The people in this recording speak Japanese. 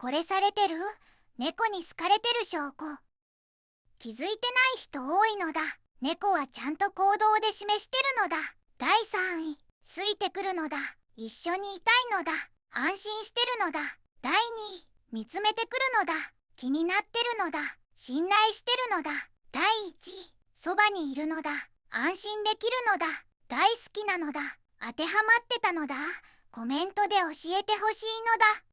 これされてる？猫に好かれてる証拠。気づいてない人多いのだ。猫はちゃんと行動で示してるのだ。第3位、ついてくるのだ。一緒にいたいのだ。安心してるのだ。第2位、見つめてくるのだ。気になってるのだ。信頼してるのだ。第1位、そばにいるのだ。安心できるのだ。大好きなのだ。当てはまってたのだ。コメントで教えてほしいのだ。